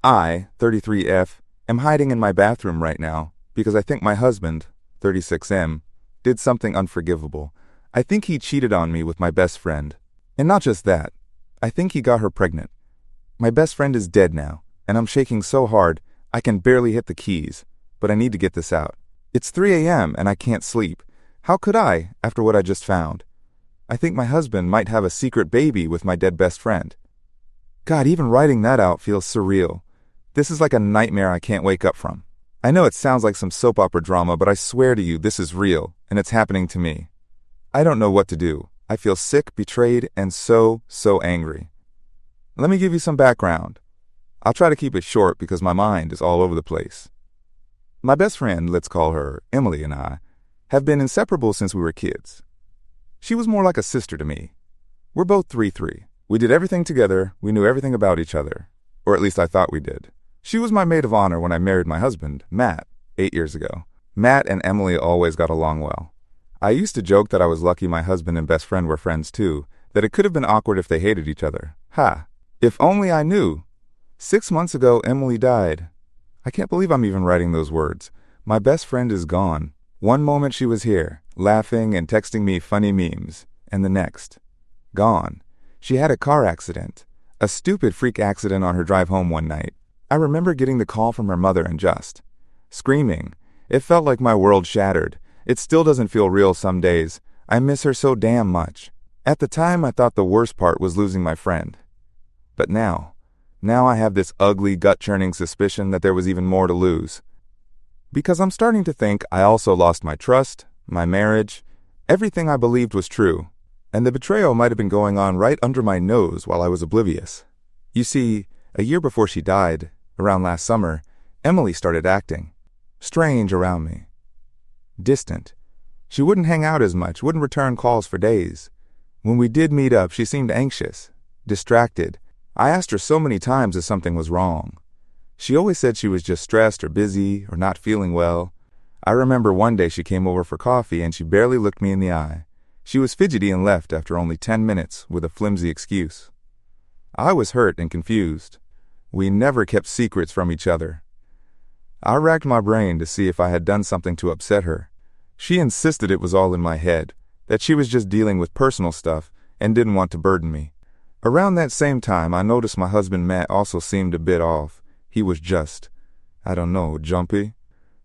I, 33F, am hiding in my bathroom right now because I think my husband, 36M, did something unforgivable. I think he cheated on me with my best friend. And not just that, I think he got her pregnant. My best friend is dead now, and I'm shaking so hard I can barely hit the keys, but I need to get this out. It's 3 a.m. and I can't sleep. How could I, after what I just found? I think my husband might have a secret baby with my dead best friend. God, even writing that out feels surreal. This is like a nightmare I can't wake up from. I know it sounds like some soap opera drama, but I swear to you this is real, and it's happening to me. I don't know what to do. I feel sick, betrayed, and so angry. Let me give you some background. I'll try to keep it short because my mind is all over the place. My best friend, let's call her Emily, and I have been inseparable since we were kids. She was more like a sister to me. We're both 3-3. We did everything together. We knew everything about each other. Or at least I thought we did. She was my maid of honor when I married my husband, Matt, 8 years ago. Matt and Emily always got along well. I used to joke that I was lucky my husband and best friend were friends too, that it could have been awkward if they hated each other. Ha! If only I knew. 6 months ago, Emily died. I can't believe I'm even writing those words. My best friend is gone. One moment she was here, laughing and texting me funny memes, and the next, gone. She had a car accident, a stupid freak accident on her drive home one night. I remember getting the call from her mother and just screaming. It felt like my world shattered. It still doesn't feel real some days. I miss her so damn much. At the time, I thought the worst part was losing my friend. But now I have this ugly, gut-churning suspicion that there was even more to lose. Because I'm starting to think I also lost my trust, my marriage, everything I believed was true. And the betrayal might have been going on right under my nose while I was oblivious. You see, a year before she died, around last summer, Emily started acting strange around me. Distant. She wouldn't hang out as much, wouldn't return calls for days. When we did meet up, she seemed anxious, distracted. I asked her so many times if something was wrong. She always said she was just stressed or busy or not feeling well. I remember one day she came over for coffee and she barely looked me in the eye. She was fidgety and left after only 10 minutes with a flimsy excuse. I was hurt and confused. We never kept secrets from each other. I racked my brain to see if I had done something to upset her. She insisted it was all in my head, that she was just dealing with personal stuff and didn't want to burden me. Around that same time, I noticed my husband Matt also seemed a bit off. He was just, I don't know, jumpy.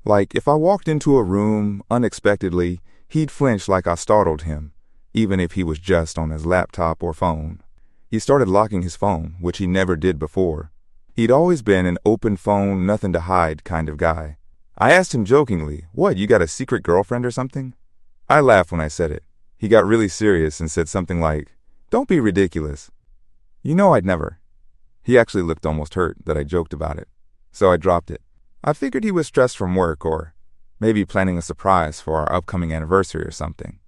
Like, if I walked into a room unexpectedly, he'd flinch like I startled him, even if he was just on his laptop or phone. He started locking his phone, which he never did before. He'd always been an open phone, nothing to hide kind of guy. I asked him jokingly, "What, you got a secret girlfriend or something?" I laughed when I said it. He got really serious and said something like, "Don't be ridiculous." You know I'd never. He actually looked almost hurt that I joked about it, so I dropped it. I figured he was stressed from work or maybe planning a surprise for our upcoming anniversary or something.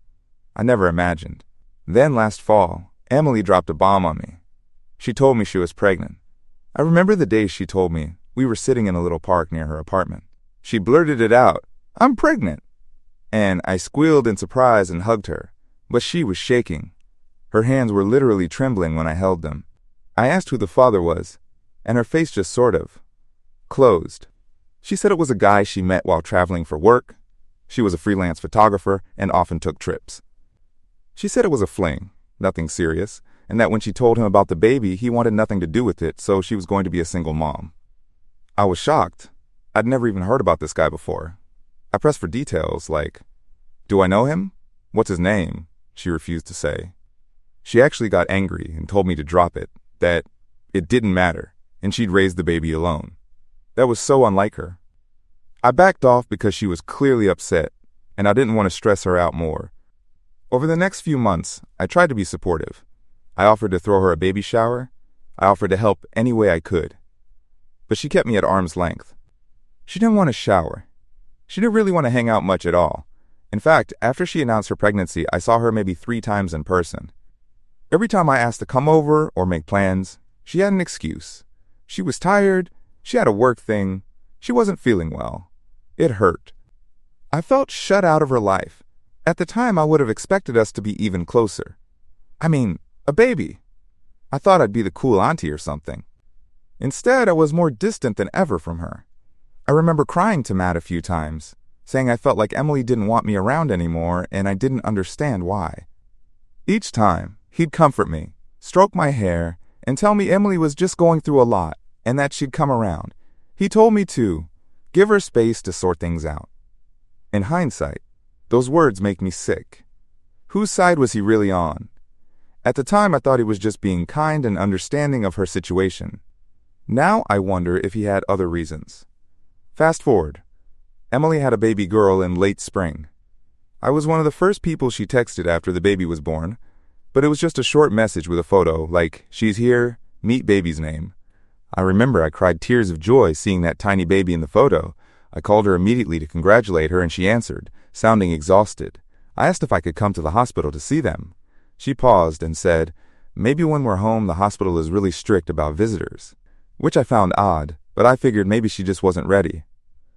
I never imagined. Then last fall, Emily dropped a bomb on me. She told me she was pregnant. I remember the day she told me. We were sitting in a little park near her apartment. She blurted it out, "I'm pregnant." And I squealed in surprise and hugged her, but she was shaking. Her hands were literally trembling when I held them. I asked who the father was, and her face just sort of closed. She said it was a guy she met while traveling for work. She was a freelance photographer and often took trips. She said it was a fling, nothing serious, and that when she told him about the baby, he wanted nothing to do with it, so she was going to be a single mom. I was shocked. I'd never even heard about this guy before. I pressed for details like, "Do I know him? What's his name?" She refused to say. She actually got angry and told me to drop it, that it didn't matter, and she'd raise the baby alone. That was so unlike her. I backed off because she was clearly upset, and I didn't want to stress her out more. Over the next few months, I tried to be supportive. I offered to throw her a baby shower. I offered to help any way I could. But she kept me at arm's length. She didn't want to shower. She didn't really want to hang out much at all. In fact, after she announced her pregnancy, I saw her maybe 3 times in person. Every time I asked to come over or make plans, she had an excuse. She was tired. She had a work thing. She wasn't feeling well. It hurt. I felt shut out of her life. At the time, I would have expected us to be even closer. I mean, a baby. I thought I'd be the cool auntie or something. Instead, I was more distant than ever from her. I remember crying to Matt a few times, saying I felt like Emily didn't want me around anymore and I didn't understand why. Each time, he'd comfort me, stroke my hair, and tell me Emily was just going through a lot and that she'd come around. He told me to give her space to sort things out. In hindsight, those words make me sick. Whose side was he really on? At the time, I thought he was just being kind and understanding of her situation. Now I wonder if he had other reasons. Fast forward. Emily had a baby girl in late spring. I was one of the first people she texted after the baby was born, but it was just a short message with a photo, like, "She's here, meet baby's name." I remember I cried tears of joy seeing that tiny baby in the photo. I called her immediately to congratulate her and she answered, sounding exhausted. I asked if I could come to the hospital to see them. She paused and said, "Maybe when we're home the hospital is really strict about visitors," which I found odd, but I figured maybe she just wasn't ready.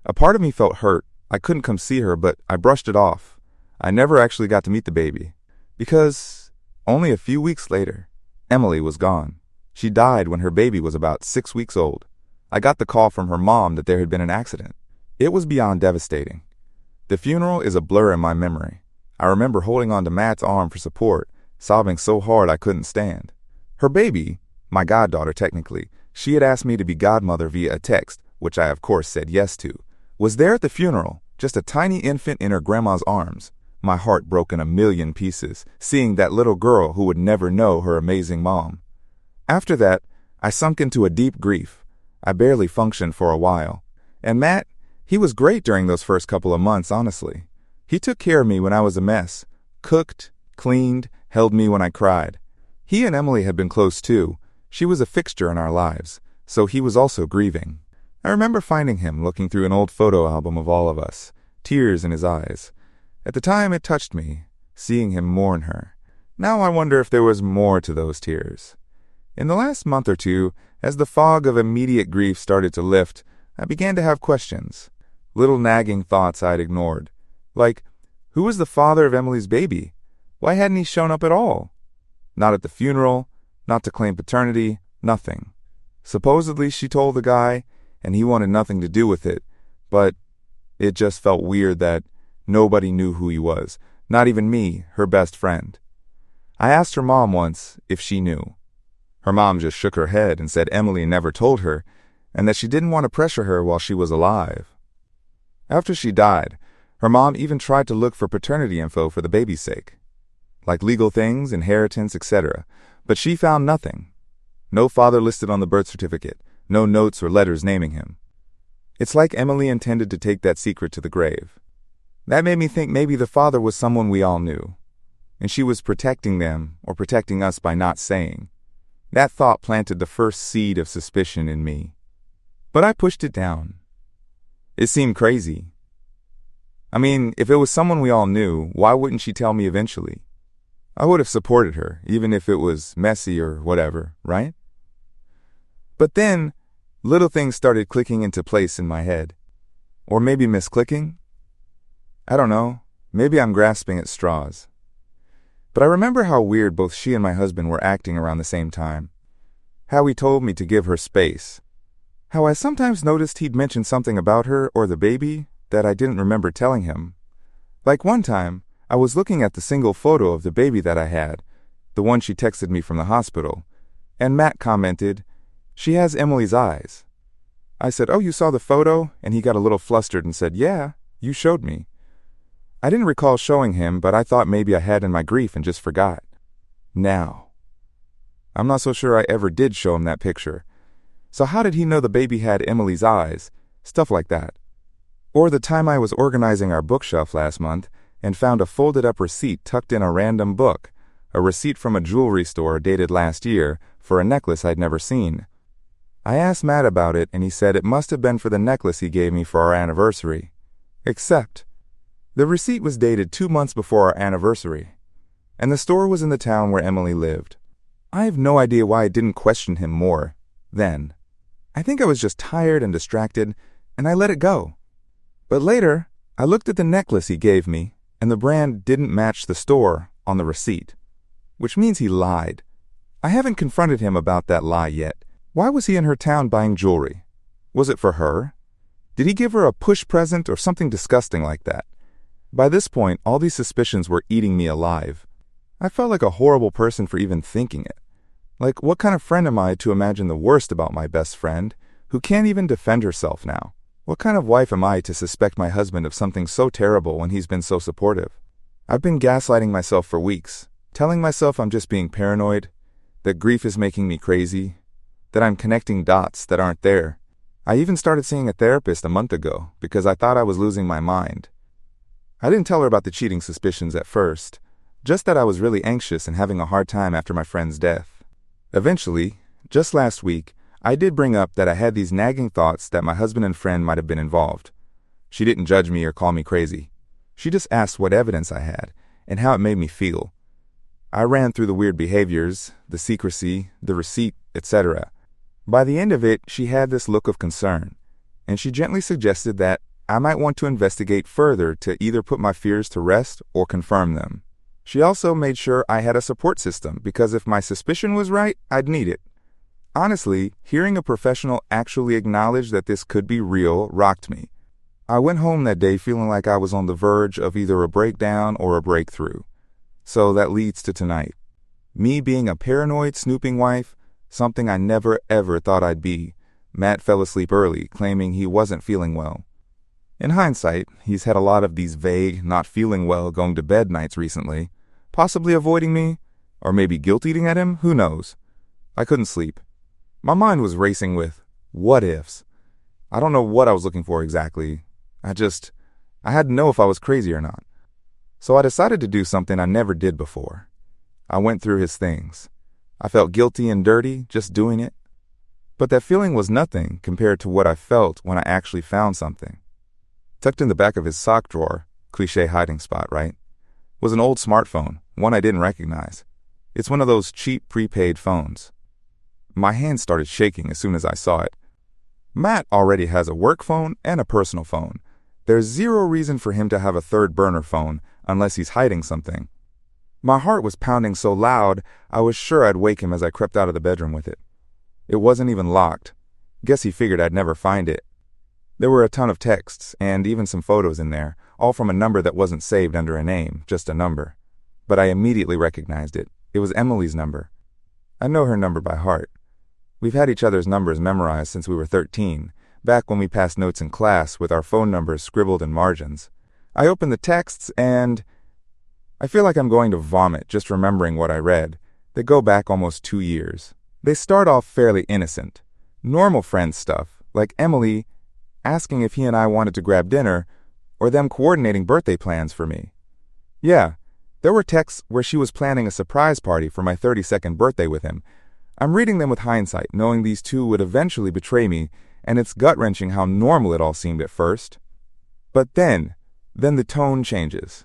A part of me felt hurt. I couldn't come see her, but I brushed it off. I never actually got to meet the baby, because only a few weeks later, Emily was gone. She died when her baby was about 6 weeks old. I got the call from her mom that there had been an accident. It was beyond devastating. The funeral is a blur in my memory. I remember holding on to Matt's arm for support, sobbing so hard I couldn't stand. Her baby, my goddaughter technically, she had asked me to be godmother via a text, which I of course said yes to, was there at the funeral, just a tiny infant in her grandma's arms. My heart broke in a million pieces, seeing that little girl who would never know her amazing mom. After that, I sunk into a deep grief. I barely functioned for a while. And Matt, he was great during those first couple of months, honestly. He took care of me when I was a mess, cooked, cleaned, held me when I cried. He and Emily had been close too. She was a fixture in our lives, so he was also grieving. I remember finding him looking through an old photo album of all of us, tears in his eyes. At the time, it touched me, seeing him mourn her. Now I wonder if there was more to those tears. In the last month or two, as the fog of immediate grief started to lift, I began to have questions. Little nagging thoughts I'd ignored. Like, who was the father of Emily's baby? Why hadn't he shown up at all? Not at the funeral, not to claim paternity, nothing. Supposedly she told the guy, and he wanted nothing to do with it, but it just felt weird that nobody knew who he was, not even me, her best friend. I asked her mom once if she knew. Her mom just shook her head and said Emily never told her, and that she didn't want to pressure her while she was alive. After she died, her mom even tried to look for paternity info for the baby's sake, like legal things, inheritance, etc., but she found nothing. No father listed on the birth certificate, no notes or letters naming him. It's like Emily intended to take that secret to the grave. That made me think maybe the father was someone we all knew, and she was protecting them or protecting us by not saying. That thought planted the first seed of suspicion in me. But I pushed it down. It seemed crazy. I mean, if it was someone we all knew, why wouldn't she tell me eventually? I would have supported her, even if it was messy or whatever, right? But then, little things started clicking into place in my head. Or maybe misclicking? I don't know. Maybe I'm grasping at straws. But I remember how weird both she and my husband were acting around the same time. How he told me to give her space. How I sometimes noticed he'd mention something about her or the baby that I didn't remember telling him. Like one time, I was looking at the single photo of the baby that I had, the one she texted me from the hospital, and Matt commented, "She has Emily's eyes." I said, "Oh, you saw the photo?" And he got a little flustered and said, "Yeah, you showed me." I didn't recall showing him, but I thought maybe I had in my grief and just forgot. Now, I'm not so sure I ever did show him that picture. So how did he know the baby had Emily's eyes? Stuff like that. Or the time I was organizing our bookshelf last month and found a folded-up receipt tucked in a random book, a receipt from a jewelry store dated last year for a necklace I'd never seen. I asked Matt about it, and he said it must have been for the necklace he gave me for our anniversary. Except the receipt was dated 2 months before our anniversary, and the store was in the town where Emily lived. I have no idea why I didn't question him more then. I think I was just tired and distracted, and I let it go. But later, I looked at the necklace he gave me, and the brand didn't match the store on the receipt, which means he lied. I haven't confronted him about that lie yet, Why was he in her town buying jewelry? Was it for her? Did he give her a push present or something disgusting like that? By this point, all these suspicions were eating me alive. I felt like a horrible person for even thinking it. Like, what kind of friend am I to imagine the worst about my best friend, who can't even defend herself now? What kind of wife am I to suspect my husband of something so terrible when he's been so supportive? I've been gaslighting myself for weeks, telling myself I'm just being paranoid, that grief is making me crazy, that I'm connecting dots that aren't there. I even started seeing a therapist a month ago because I thought I was losing my mind. I didn't tell her about the cheating suspicions at first, just that I was really anxious and having a hard time after my friend's death. Eventually, just last week, I did bring up that I had these nagging thoughts that my husband and friend might have been involved. She didn't judge me or call me crazy. She just asked what evidence I had and how it made me feel. I ran through the weird behaviors, the secrecy, the receipt, etc. By the end of it, she had this look of concern, and she gently suggested that I might want to investigate further to either put my fears to rest or confirm them. She also made sure I had a support system because if my suspicion was right, I'd need it. Honestly, hearing a professional actually acknowledge that this could be real rocked me. I went home that day feeling like I was on the verge of either a breakdown or a breakthrough. So that leads to tonight. Me being a paranoid, snooping wife, something I never ever thought I'd be. Matt fell asleep early, claiming he wasn't feeling well. In hindsight, he's had a lot of these vague, not feeling well, going to bed nights recently, possibly avoiding me, or maybe guilt-eating at him, who knows. I couldn't sleep. My mind was racing with what-ifs. I don't know what I was looking for exactly. I had to know if I was crazy or not. So I decided to do something I never did before. I went through his things. I felt guilty and dirty just doing it. But that feeling was nothing compared to what I felt when I actually found something. Tucked in the back of his sock drawer, cliché hiding spot, right, was an old smartphone, one I didn't recognize. It's one of those cheap prepaid phones. My hand started shaking as soon as I saw it. Matt already has a work phone and a personal phone. There's zero reason for him to have a third burner phone unless he's hiding something. My heart was pounding so loud, I was sure I'd wake him as I crept out of the bedroom with it. It wasn't even locked. Guess he figured I'd never find it. There were a ton of texts and even some photos in there, all from a number that wasn't saved under a name, just a number. But I immediately recognized it. It was Emily's number. I know her number by heart. We've had each other's numbers memorized since we were 13, back when we passed notes in class with our phone numbers scribbled in margins. I opened the texts and I feel like I'm going to vomit just remembering what I read. They go back almost 2 years. They start off fairly innocent. Normal friend stuff, like Emily asking if he and I wanted to grab dinner, or them coordinating birthday plans for me. Yeah, there were texts where she was planning a surprise party for my 32nd birthday with him. I'm reading them with hindsight, knowing these two would eventually betray me, and it's gut-wrenching how normal it all seemed at first. But then the tone changes.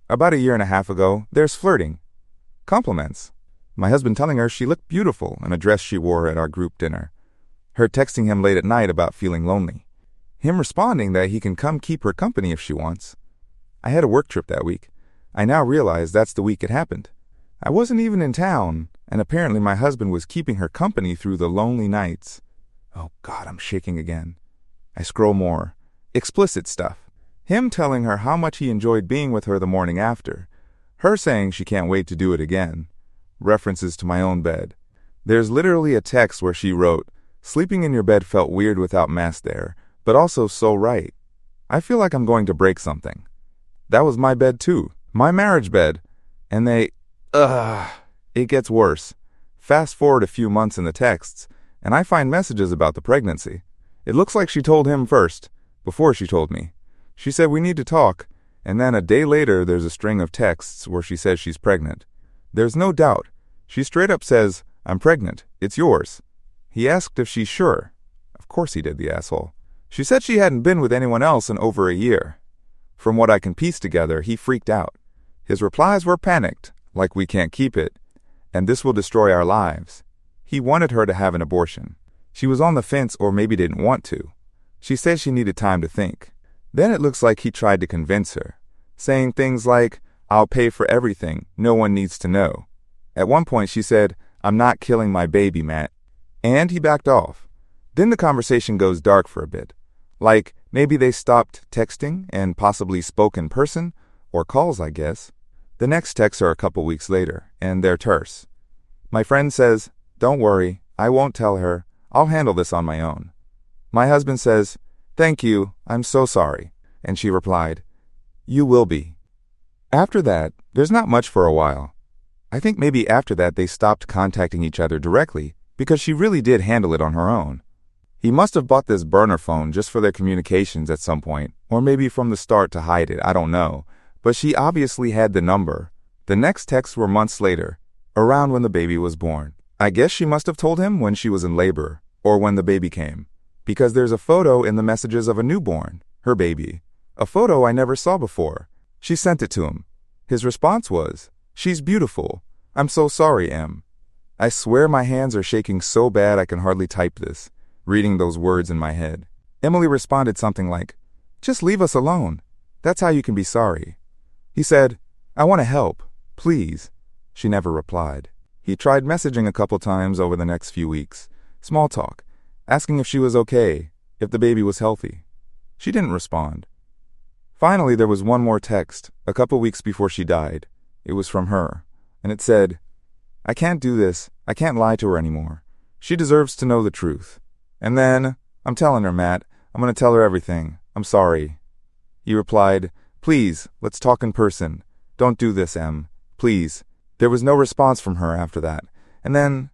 About a year and a half ago, there's flirting. Compliments. My husband telling her she looked beautiful in a dress she wore at our group dinner. Her texting him late at night about feeling lonely. Him responding that he can come keep her company if she wants. I had a work trip that week. I now realize that's the week it happened. I wasn't even in town, and apparently my husband was keeping her company through the lonely nights. Oh God, I'm shaking again. I scroll more. Explicit stuff. Him telling her how much he enjoyed being with her the morning after. Her saying she can't wait to do it again. References to my own bed. There's literally a text where she wrote, "Sleeping in your bed felt weird without Matt there, but also so right. I feel like I'm going to break something." That was my bed too. My marriage bed. And it gets worse. Fast forward a few months in the texts, and I find messages about the pregnancy. It looks like she told him first, before she told me. She said we need to talk, and then a day later there's a string of texts where she says she's pregnant. There's no doubt. She straight up says, "I'm pregnant. It's yours." He asked if she's sure. Of course he did, the asshole. She said she hadn't been with anyone else in over a year. From what I can piece together, he freaked out. His replies were panicked, like we can't keep it, and this will destroy our lives. He wanted her to have an abortion. She was on the fence or maybe didn't want to. She said she needed time to think. Then it looks like he tried to convince her, saying things like, "I'll pay for everything, no one needs to know." At one point she said, "I'm not killing my baby, Matt." And he backed off. Then the conversation goes dark for a bit. Like, maybe they stopped texting and possibly spoke in person, or calls, I guess. The next texts are a couple weeks later, and they're terse. My friend says, "Don't worry, I won't tell her. I'll handle this on my own." My husband says, "Thank you, I'm so sorry." And she replied, "You will be." After that, there's not much for a while. I think maybe after that they stopped contacting each other directly because she really did handle it on her own. He must have bought this burner phone just for their communications at some point, or maybe from the start to hide it, I don't know. But she obviously had the number. The next texts were months later, around when the baby was born. I guess she must have told him when she was in labor, or when the baby came, because there's a photo in the messages of a newborn, her baby, a photo I never saw before. She sent it to him. His response was, "She's beautiful. I'm so sorry, Em." I swear my hands are shaking so bad I can hardly type this, reading those words in my head. Emily responded something like, "Just leave us alone. That's how you can be sorry." He said, "I want to help. Please." She never replied. He tried messaging a couple times over the next few weeks. Small talk, asking if she was okay, if the baby was healthy. She didn't respond. Finally, there was one more text, a couple weeks before she died. It was from her, and it said, "I can't do this. I can't lie to her anymore. She deserves to know the truth." And then, "I'm telling her, Matt. I'm going to tell her everything. I'm sorry." He replied, "Please, let's talk in person. Don't do this, Em. Please." There was no response from her after that. And then,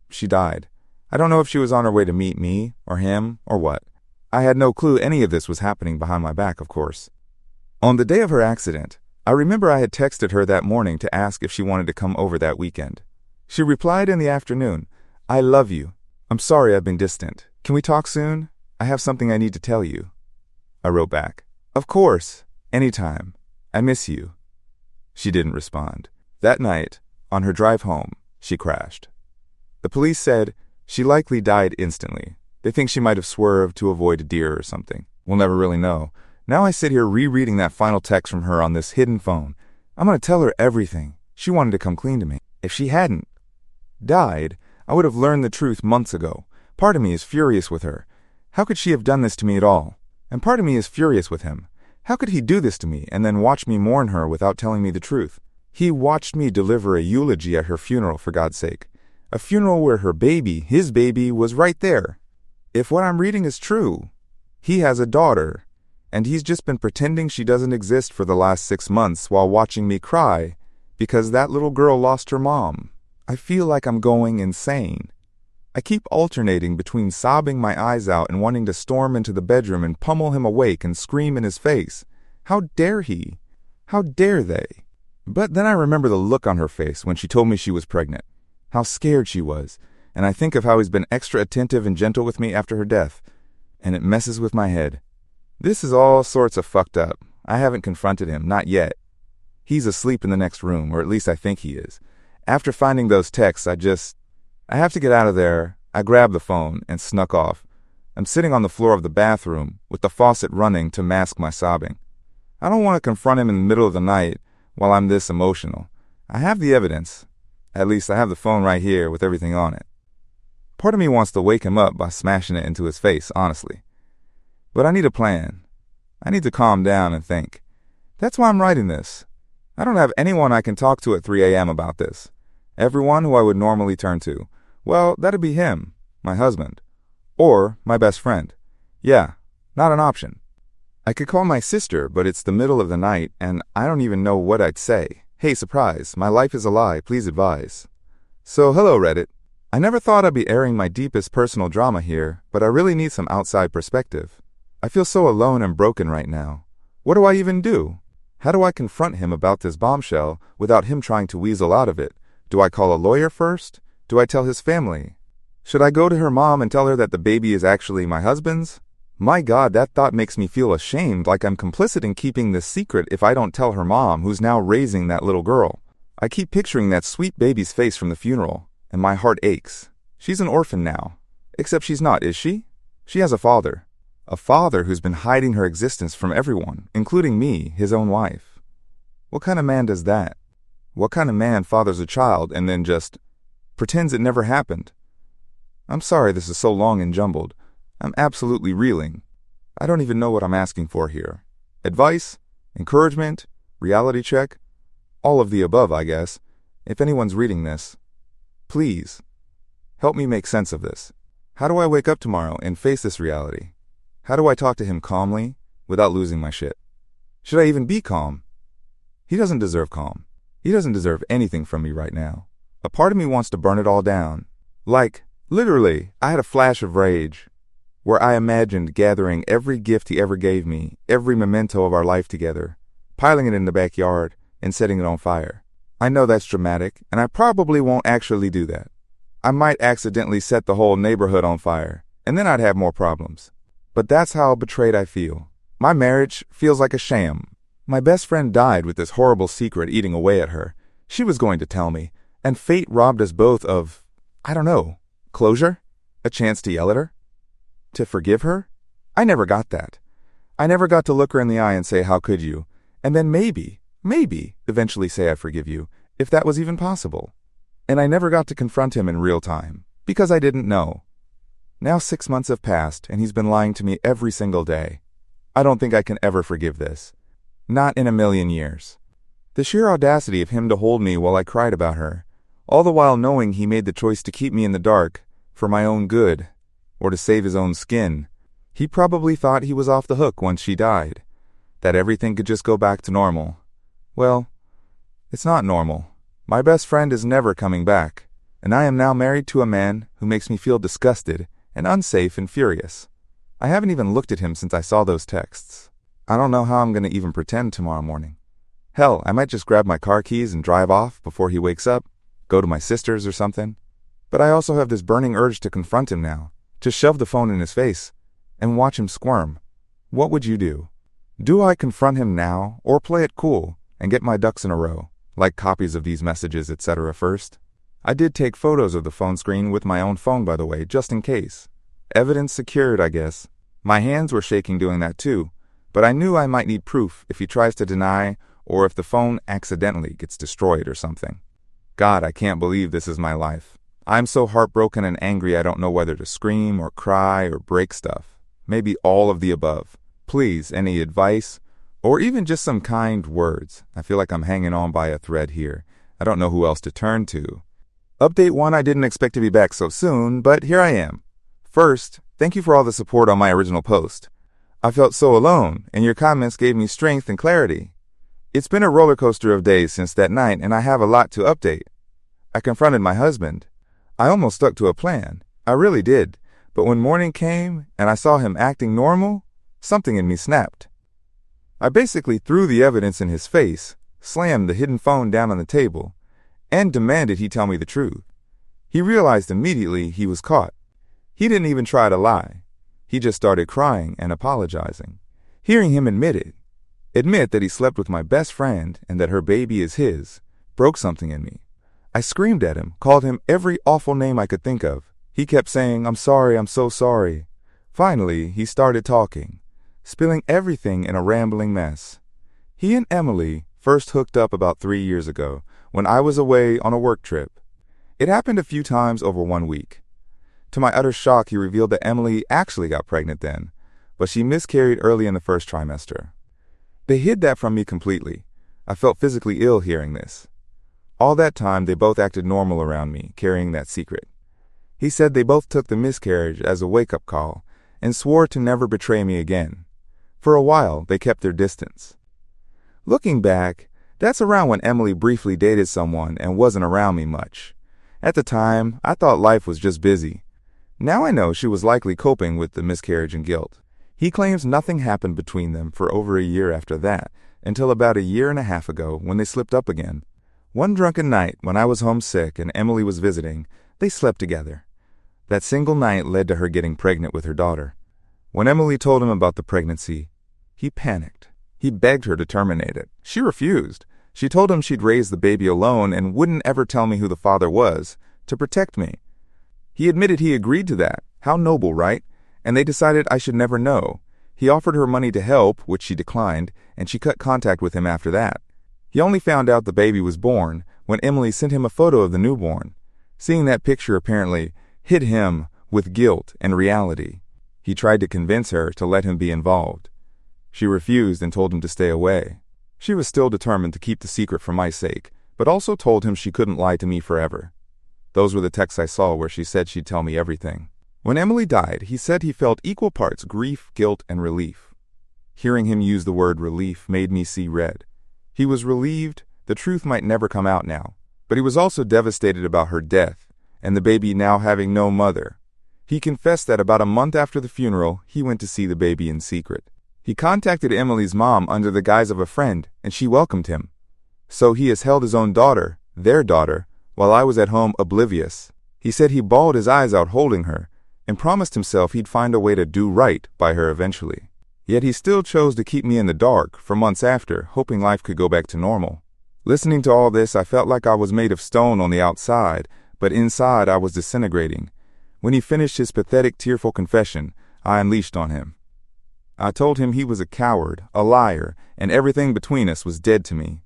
she died. I don't know if she was on her way to meet me, or him, or what. I had no clue any of this was happening behind my back, of course. On the day of her accident, I remember I had texted her that morning to ask if she wanted to come over that weekend. She replied in the afternoon, "I love you. I'm sorry I've been distant. Can we talk soon? I have something I need to tell you." I wrote back, "Of course, anytime. I miss you." She didn't respond. That night, on her drive home, she crashed. The police said she likely died instantly. They think she might have swerved to avoid a deer or something. We'll never really know. Now I sit here rereading that final text from her on this hidden phone. I'm going to tell her everything. She wanted to come clean to me. If she hadn't died, I would have learned the truth months ago. Part of me is furious with her. How could she have done this to me at all? And part of me is furious with him. How could he do this to me and then watch me mourn her without telling me the truth? He watched me deliver a eulogy at her funeral, for God's sake. A funeral where her baby, his baby, was right there. If what I'm reading is true, he has a daughter, and he's just been pretending she doesn't exist for the last 6 months while watching me cry because that little girl lost her mom. I feel like I'm going insane. I keep alternating between sobbing my eyes out and wanting to storm into the bedroom and pummel him awake and scream in his face. How dare he? How dare they? But then I remember the look on her face when she told me she was pregnant, how scared she was, and I think of how he's been extra attentive and gentle with me after her death, and it messes with my head. This is all sorts of fucked up. I haven't confronted him, not yet. He's asleep in the next room, or at least I think he is. After finding those texts, I have to get out of there. I grabbed the phone and snuck off. I'm sitting on the floor of the bathroom with the faucet running to mask my sobbing. I don't want to confront him in the middle of the night while I'm this emotional. I have the evidence. At least I have the phone right here with everything on it. Part of me wants to wake him up by smashing it into his face, honestly. But I need a plan. I need to calm down and think. That's why I'm writing this. I don't have anyone I can talk to at 3 a.m. about this. Everyone who I would normally turn to. Well, that'd be him, my husband. Or my best friend. Yeah, not an option. I could call my sister, but it's the middle of the night, and I don't even know what I'd say. Hey, surprise, my life is a lie, please advise. So, hello, Reddit. I never thought I'd be airing my deepest personal drama here, but I really need some outside perspective. I feel so alone and broken right now. What do I even do? How do I confront him about this bombshell without him trying to weasel out of it? Do I call a lawyer first? Do I tell his family? Should I go to her mom and tell her that the baby is actually my husband's? My God, that thought makes me feel ashamed, like I'm complicit in keeping this secret if I don't tell her mom, who's now raising that little girl. I keep picturing that sweet baby's face from the funeral, and my heart aches. She's an orphan now. Except she's not, is she? She has a father. A father who's been hiding her existence from everyone, including me, his own wife. What kind of man does that? What kind of man fathers a child and then just pretends it never happened? I'm sorry this is so long and jumbled. I'm absolutely reeling. I don't even know what I'm asking for here. Advice? Encouragement? Reality check? All of the above, I guess. If anyone's reading this, please, help me make sense of this. How do I wake up tomorrow and face this reality? How do I talk to him calmly without losing my shit? Should I even be calm? He doesn't deserve calm. He doesn't deserve anything from me right now. A part of me wants to burn it all down. Like, literally, I had a flash of rage where I imagined gathering every gift he ever gave me, every memento of our life together, piling it in the backyard, and setting it on fire. I know that's dramatic, and I probably won't actually do that. I might accidentally set the whole neighborhood on fire, and then I'd have more problems. But that's how betrayed I feel. My marriage feels like a sham. My best friend died with this horrible secret eating away at her. She was going to tell me, and fate robbed us both of, I don't know, closure? A chance to yell at her? To forgive her? I never got that. I never got to look her in the eye and say, how could you? And then maybe, eventually say I forgive you, if that was even possible. And I never got to confront him in real time, because I didn't know. Now 6 months have passed, and he's been lying to me every single day. I don't think I can ever forgive this. Not in a million years. The sheer audacity of him to hold me while I cried about her, all the while knowing he made the choice to keep me in the dark for my own good, or to save his own skin. He probably thought he was off the hook once she died, that everything could just go back to normal. Well, it's not normal. My best friend is never coming back, and I am now married to a man who makes me feel disgusted and unsafe and furious. I haven't even looked at him since I saw those texts. I don't know how I'm going to even pretend tomorrow morning. Hell, I might just grab my car keys and drive off before he wakes up, go to my sister's or something. But I also have this burning urge to confront him now, to shove the phone in his face and watch him squirm. What would you do? Do I confront him now or play it cool and get my ducks in a row, like copies of these messages, etc. first? I did take photos of the phone screen with my own phone, by the way, just in case. Evidence secured, I guess. My hands were shaking doing that too, but I knew I might need proof if he tries to deny or if the phone accidentally gets destroyed or something. God, I can't believe this is my life. I'm so heartbroken and angry I don't know whether to scream or cry or break stuff. Maybe all of the above. Please, any advice? Or even just some kind words. I feel like I'm hanging on by a thread here. I don't know who else to turn to. Update 1, I didn't expect to be back so soon, but here I am. First, thank you for all the support on my original post. I felt so alone, and your comments gave me strength and clarity. It's been a roller coaster of days since that night, and I have a lot to update. I confronted my husband. I almost stuck to a plan. I really did. But when morning came, and I saw him acting normal, something in me snapped. I basically threw the evidence in his face, slammed the hidden phone down on the table, and demanded he tell me the truth. He realized immediately he was caught. He didn't even try to lie. He just started crying and apologizing. Hearing him admit that he slept with my best friend and that her baby is his, broke something in me. I screamed at him, called him every awful name I could think of. He kept saying, I'm sorry, I'm so sorry. Finally, he started talking, spilling everything in a rambling mess. He and Emily first hooked up about 3 years ago when I was away on a work trip. It happened a few times over 1 week. To my utter shock, he revealed that Emily actually got pregnant then, but she miscarried early in the first trimester. They hid that from me completely. I felt physically ill hearing this. All that time, they both acted normal around me, carrying that secret. He said they both took the miscarriage as a wake-up call and swore to never betray me again. For a while, they kept their distance. Looking back, that's around when Emily briefly dated someone and wasn't around me much. At the time, I thought life was just busy. Now I know she was likely coping with the miscarriage and guilt. He claims nothing happened between them for over a year after that, until about a year and a half ago when they slipped up again. One drunken night when I was homesick and Emily was visiting, they slept together. That single night led to her getting pregnant with her daughter. When Emily told him about the pregnancy, he panicked. He begged her to terminate it. She refused. She told him she'd raise the baby alone and wouldn't ever tell me who the father was, to protect me. He admitted he agreed to that. How noble, right? And they decided I should never know. He offered her money to help, which she declined, and she cut contact with him after that. He only found out the baby was born when Emily sent him a photo of the newborn. Seeing that picture apparently hit him with guilt and reality. He tried to convince her to let him be involved. She refused and told him to stay away. She was still determined to keep the secret for my sake, but also told him she couldn't lie to me forever. Those were the texts I saw where she said she'd tell me everything. When Emily died, he said he felt equal parts grief, guilt, and relief. Hearing him use the word relief made me see red. He was relieved the truth might never come out now, but he was also devastated about her death and the baby now having no mother. He confessed that about a month after the funeral, he went to see the baby in secret. He contacted Emily's mom under the guise of a friend, and she welcomed him. So he has held his own daughter, their daughter, while I was at home oblivious. He said he bawled his eyes out holding her, and promised himself he'd find a way to do right by her eventually. Yet he still chose to keep me in the dark for months after, hoping life could go back to normal. Listening to all this, I felt like I was made of stone on the outside, but inside I was disintegrating. When he finished his pathetic, tearful confession, I unleashed on him. I told him he was a coward, a liar, and everything between us was dead to me.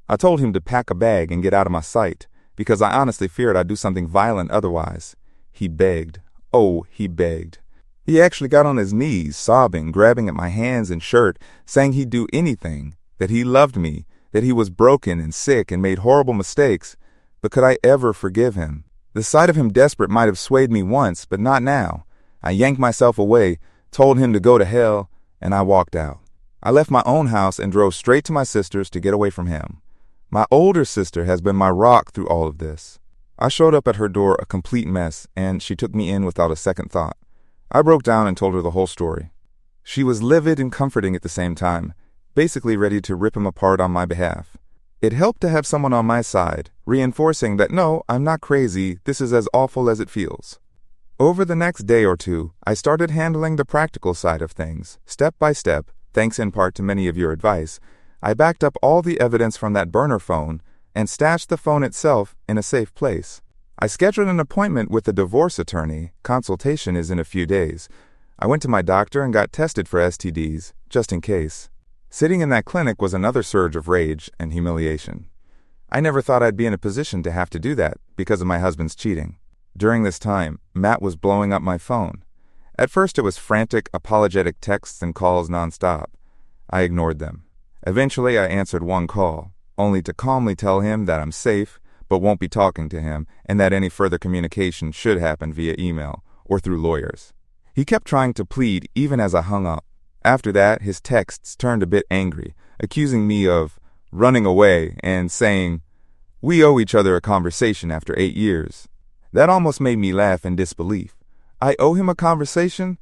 I told him to pack a bag and get out of my sight, because I honestly feared I'd do something violent otherwise. He begged. Oh, he begged. He actually got on his knees, sobbing, grabbing at my hands and shirt, saying he'd do anything, that he loved me, that he was broken and sick and made horrible mistakes, but could I ever forgive him? The sight of him desperate might have swayed me once, but not now. I yanked myself away, told him to go to hell, and I walked out. I left my own house and drove straight to my sister's to get away from him. My older sister has been my rock through all of this. I showed up at her door a complete mess, and she took me in without a second thought. I broke down and told her the whole story. She was livid and comforting at the same time, basically ready to rip him apart on my behalf. It helped to have someone on my side, reinforcing that no, I'm not crazy, this is as awful as it feels. Over the next day or two, I started handling the practical side of things, step by step, thanks in part to many of your advice. I backed up all the evidence from that burner phone and stashed the phone itself in a safe place. I scheduled an appointment with a divorce attorney. Consultation is in a few days. I went to my doctor and got tested for STDs, just in case. Sitting in that clinic was another surge of rage and humiliation. I never thought I'd be in a position to have to do that because of my husband's cheating. During this time, Matt was blowing up my phone. At first it was frantic, apologetic texts and calls nonstop. I ignored them. Eventually I answered one call, only to calmly tell him that I'm safe, but won't be talking to him, and that any further communication should happen via email or through lawyers. He kept trying to plead even as I hung up. After that, his texts turned a bit angry, accusing me of running away and saying, "We owe each other a conversation after 8 years." That almost made me laugh in disbelief. I owe him a conversation?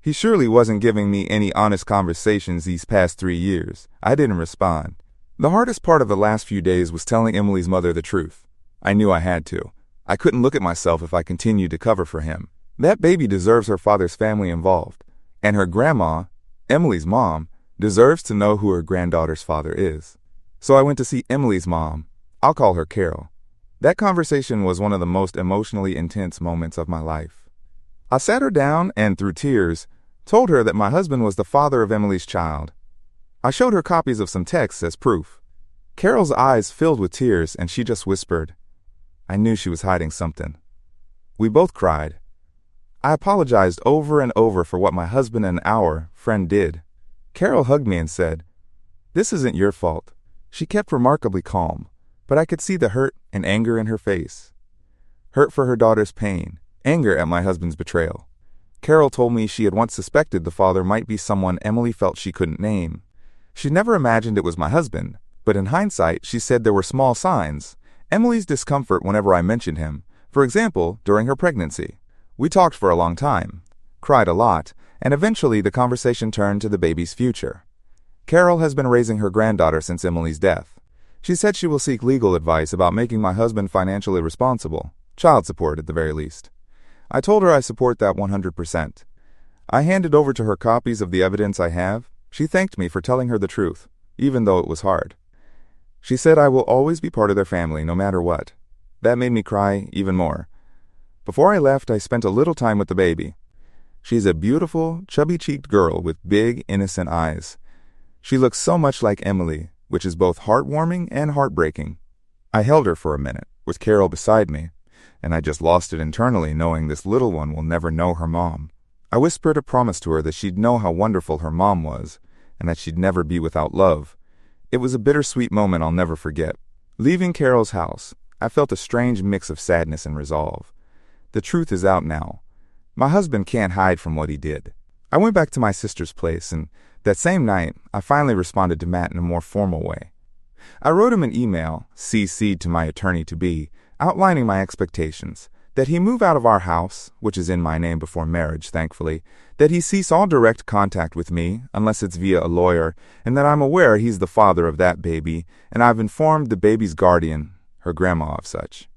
He surely wasn't giving me any honest conversations these past 3 years. I didn't respond. The hardest part of the last few days was telling Emily's mother the truth. I knew I had to. I couldn't look at myself if I continued to cover for him. That baby deserves her father's family involved. And her grandma, Emily's mom, deserves to know who her granddaughter's father is. So I went to see Emily's mom. I'll call her Carol. That conversation was one of the most emotionally intense moments of my life. I sat her down and, through tears, told her that my husband was the father of Emily's child. I showed her copies of some texts as proof. Carol's eyes filled with tears, and she just whispered. I knew she was hiding something. We both cried. I apologized over and over for what my husband and our friend did. Carol hugged me and said, "This isn't your fault." She kept remarkably calm, but I could see the hurt and anger in her face. Hurt for her daughter's pain, anger at my husband's betrayal. Carol told me she had once suspected the father might be someone Emily felt she couldn't name. She never imagined it was my husband, but in hindsight, she said there were small signs. Emily's discomfort whenever I mentioned him, for example, during her pregnancy. We talked for a long time, cried a lot, and eventually the conversation turned to the baby's future. Carol has been raising her granddaughter since Emily's death. She said she will seek legal advice about making my husband financially responsible, child support at the very least. I told her I support that 100%. I handed over to her copies of the evidence I have. She thanked me for telling her the truth, even though it was hard. She said I will always be part of their family, no matter what. That made me cry even more. Before I left, I spent a little time with the baby. She's a beautiful, chubby-cheeked girl with big, innocent eyes. She looks so much like Emily, which is both heartwarming and heartbreaking. I held her for a minute, with Carol beside me. and I just lost it internally knowing this little one will never know her mom. I whispered a promise to her that she'd know how wonderful her mom was, and that she'd never be without love. It was a bittersweet moment I'll never forget. Leaving Carol's house, I felt a strange mix of sadness and resolve. The truth is out now. My husband can't hide from what he did. I went back to my sister's place, and that same night, I finally responded to Matt in a more formal way. I wrote him an email, CC'd to my attorney-to-be, outlining my expectations, that he move out of our house, which is in my name before marriage, thankfully, that he cease all direct contact with me, unless it's via a lawyer, and that I'm aware he's the father of that baby, and I've informed the baby's guardian, her grandma, of such.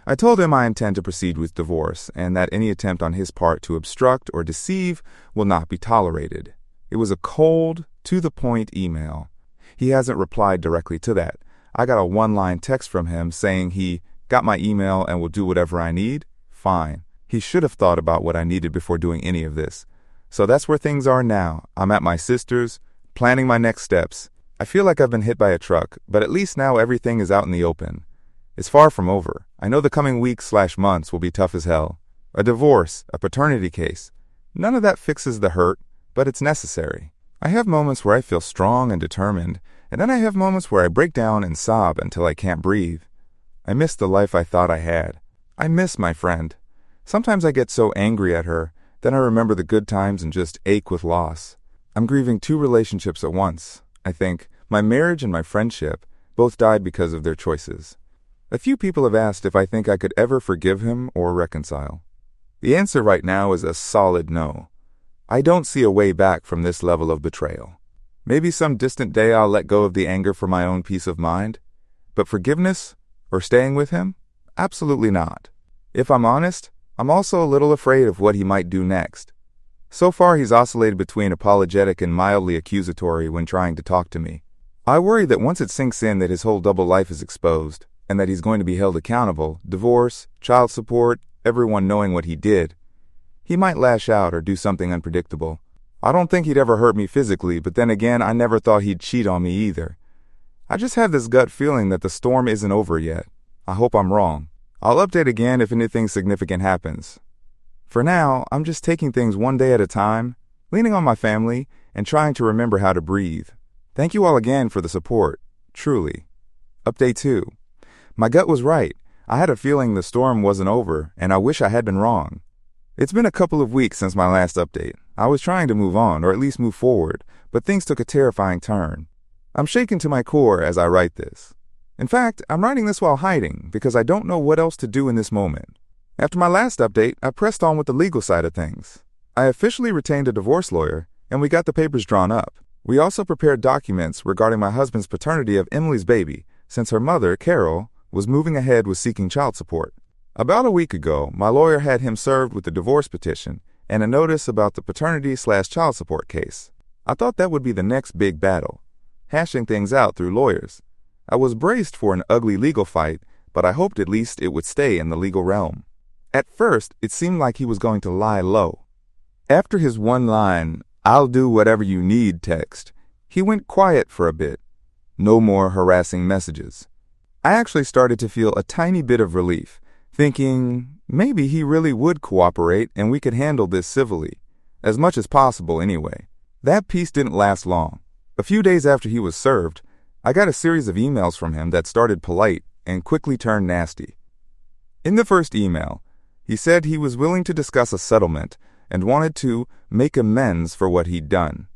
I told him I intend to proceed with divorce, and that any attempt on his part to obstruct or deceive will not be tolerated. It was a cold, to-the-point email. He hasn't replied directly to that. I got a one-line text from him saying he got my email and will do whatever I need. Fine. He should have thought about what I needed before doing any of this. So that's where things are now. I'm at my sister's, planning my next steps. I feel like I've been hit by a truck, but at least now everything is out in the open. It's far from over. I know the coming weeks/months will be tough as hell. A divorce, a paternity case. None of that fixes the hurt, but it's necessary. I have moments where I feel strong and determined, and then I have moments where I break down and sob until I can't breathe. I miss the life I thought I had. I miss my friend. Sometimes I get so angry at her, then I remember the good times and just ache with loss. I'm grieving 2 relationships at once. I think my marriage and my friendship both died because of their choices. A few people have asked if I think I could ever forgive him or reconcile. The answer right now is a solid no. I don't see a way back from this level of betrayal. Maybe some distant day I'll let go of the anger for my own peace of mind. But forgiveness or staying with him? Absolutely not. If I'm honest, I'm also a little afraid of what he might do next. So far he's oscillated between apologetic and mildly accusatory when trying to talk to me. I worry that once it sinks in that his whole double life is exposed, and that he's going to be held accountable, divorce, child support, everyone knowing what he did, he might lash out or do something unpredictable. I don't think he'd ever hurt me physically, but then again, I never thought he'd cheat on me either. I just have this gut feeling that the storm isn't over yet. I hope I'm wrong. I'll update again if anything significant happens. For now, I'm just taking things one day at a time, leaning on my family, and trying to remember how to breathe. Thank you all again for the support. Truly. Update 2. My gut was right. I had a feeling the storm wasn't over, and I wish I had been wrong. It's been a couple of weeks since my last update. I was trying to move on, or at least move forward, but things took a terrifying turn. I'm shaken to my core as I write this. In fact, I'm writing this while hiding, because I don't know what else to do in this moment. After my last update, I pressed on with the legal side of things. I officially retained a divorce lawyer, and we got the papers drawn up. We also prepared documents regarding my husband's paternity of Emily's baby, since her mother, Carol, was moving ahead with seeking child support. About a week ago, my lawyer had him served with the divorce petition and a notice about the paternity/child support case. I thought that would be the next big battle, hashing things out through lawyers. I was braced for an ugly legal fight, but I hoped at least it would stay in the legal realm. At first, it seemed like he was going to lie low. After his one-line, "I'll do whatever you need" text, he went quiet for a bit. No more harassing messages. I actually started to feel a tiny bit of relief, thinking maybe he really would cooperate and we could handle this civilly, as much as possible anyway. That peace didn't last long. A few days after he was served, I got a series of emails from him that started polite and quickly turned nasty. In the first email, he said he was willing to discuss a settlement and wanted to make amends for what he'd done.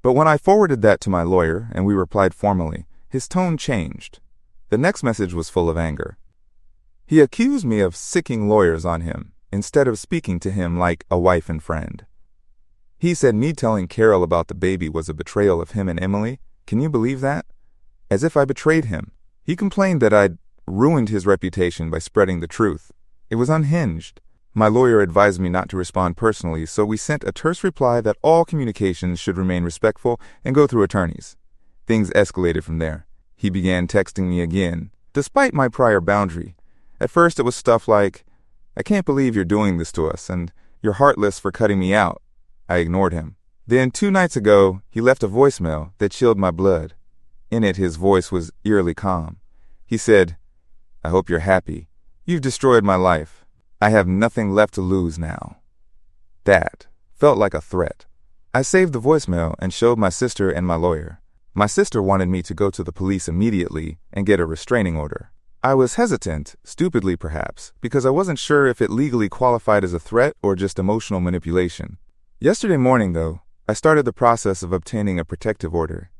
But when I forwarded that to my lawyer and we replied formally, his tone changed. The next message was full of anger. He accused me of sicking lawyers on him, instead of speaking to him like a wife and friend. He said me telling Carol about the baby was a betrayal of him and Emily. Can you believe that? As if I betrayed him. He complained that I'd ruined his reputation by spreading the truth. It was unhinged. My lawyer advised me not to respond personally, so we sent a terse reply that all communications should remain respectful and go through attorneys. Things escalated from there. He began texting me again, despite my prior boundary. At first it was stuff like, "I can't believe you're doing this to us," and "You're heartless for cutting me out." I ignored him. Then 2 nights ago, he left a voicemail that chilled my blood. In it, his voice was eerily calm. He said, "I hope you're happy. You've destroyed my life. I have nothing left to lose now. That felt like a threat. I saved the voicemail and showed my sister and my lawyer. My sister wanted me to go to the police immediately and get a restraining order. I was hesitant, stupidly perhaps, because I wasn't sure if it legally qualified as a threat or just emotional manipulation. Yesterday morning, though, I started the process of obtaining a protective order.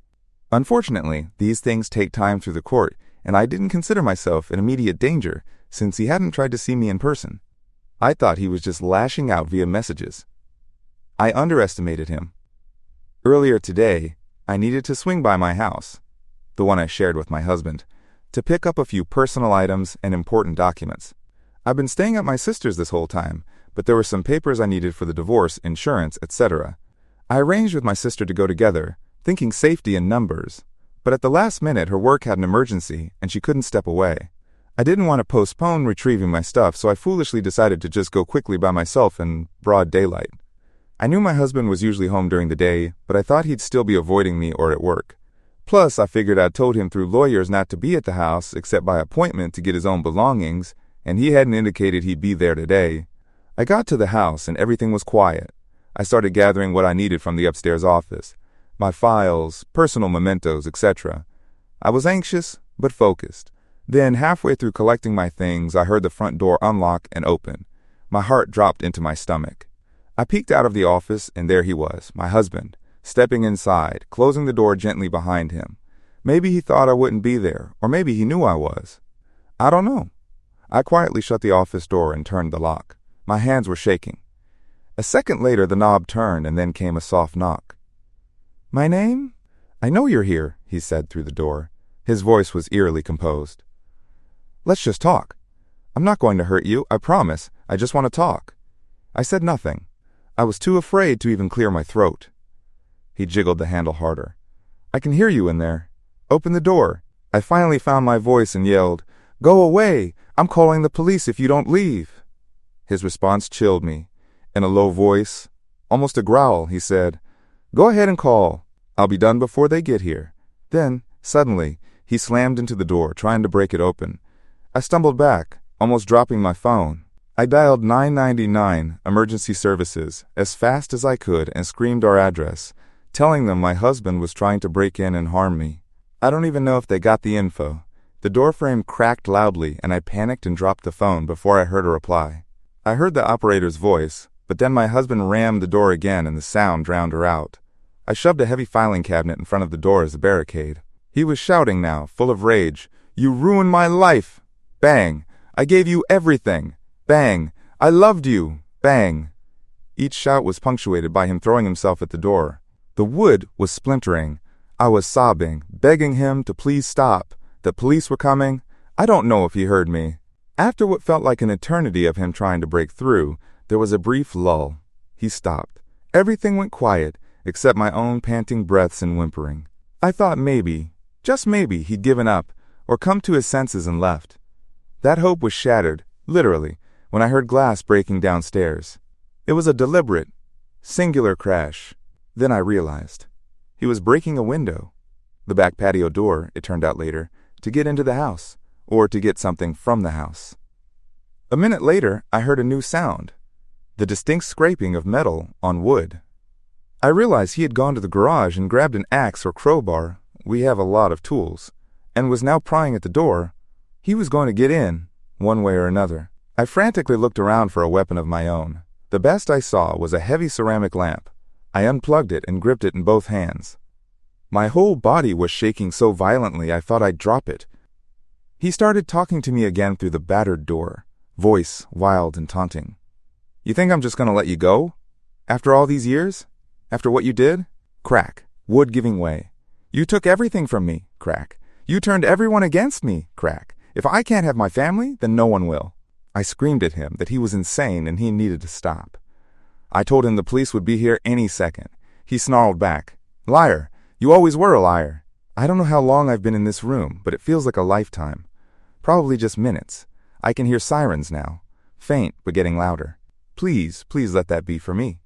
Unfortunately, these things take time through the court, and I didn't consider myself in immediate danger since he hadn't tried to see me in person. I thought he was just lashing out via messages. I underestimated him. Earlier today, I needed to swing by my house, the one I shared with my husband, to pick up a few personal items and important documents. I've been staying at my sister's this whole time, but there were some papers I needed for the divorce, insurance, etc. I arranged with my sister to go together, thinking safety in numbers, but at the last minute her work had an emergency and she couldn't step away. I didn't want to postpone retrieving my stuff, so I foolishly decided to just go quickly by myself in broad daylight. I knew my husband was usually home during the day, but I thought he'd still be avoiding me or at work. Plus, I figured I'd told him through lawyers not to be at the house except by appointment to get his own belongings, and he hadn't indicated he'd be there today. I got to the house and everything was quiet. I started gathering what I needed from the upstairs office. My files, personal mementos, etc. I was anxious, but focused. Then, halfway through collecting my things, I heard the front door unlock and open. My heart dropped into my stomach. I peeked out of the office, and there he was, my husband, stepping inside, closing the door gently behind him. Maybe he thought I wouldn't be there, or maybe he knew I was. I don't know. I quietly shut the office door and turned the lock. My hands were shaking. A second later, the knob turned, and then came a soft knock. "My name?" "I know you're here," he said through the door. His voice was eerily composed. "Let's just talk. I'm not going to hurt you, I promise. I just want to talk." I said nothing. I was too afraid to even clear my throat. He jiggled the handle harder. "I can hear you in there. Open the door." I finally found my voice and yelled, "Go away! I'm calling the police if you don't leave." His response chilled me. In a low voice, almost a growl, he said, "Go ahead and call. I'll be done before they get here." Then, suddenly, he slammed into the door, trying to break it open. I stumbled back, almost dropping my phone. I dialed 999, emergency services, as fast as I could and screamed our address, telling them my husband was trying to break in and harm me. I don't even know if they got the info. The doorframe cracked loudly and I panicked and dropped the phone before I heard a reply. I heard the operator's voice, but then my husband rammed the door again and the sound drowned her out. I shoved a heavy filing cabinet in front of the door as a barricade. He was shouting now, full of rage, "You ruined my life!" Bang! "I gave you everything!" Bang! "I loved you!" Bang! Each shout was punctuated by him throwing himself at the door. The wood was splintering. I was sobbing, begging him to please stop. The police were coming. I don't know if he heard me. After what felt like an eternity of him trying to break through, there was a brief lull. He stopped. Everything went quiet, except my own panting breaths and whimpering. I thought maybe, just maybe, he'd given up, or come to his senses and left. That hope was shattered, literally, when I heard glass breaking downstairs. It was a deliberate, singular crash. Then I realized. He was breaking a window. The back patio door, it turned out later, to get into the house, or to get something from the house. A minute later, I heard a new sound. The distinct scraping of metal on wood. I realized he had gone to the garage and grabbed an axe or crowbar, we have a lot of tools, and was now prying at the door. He was going to get in, one way or another. I frantically looked around for a weapon of my own. The best I saw was a heavy ceramic lamp. I unplugged it and gripped it in both hands. My whole body was shaking so violently I thought I'd drop it. He started talking to me again through the battered door, voice wild and taunting. "You think I'm just going to let you go? After all these years? After what you did?" Crack. Wood giving way. "You took everything from me." Crack. "You turned everyone against me." Crack. "If I can't have my family, then no one will." I screamed at him that he was insane and he needed to stop. I told him the police would be here any second. He snarled back, "Liar! You always were a liar." I don't know how long I've been in this room, but it feels like a lifetime. Probably just minutes. I can hear sirens now. Faint, but getting louder. Please, please let that be for me.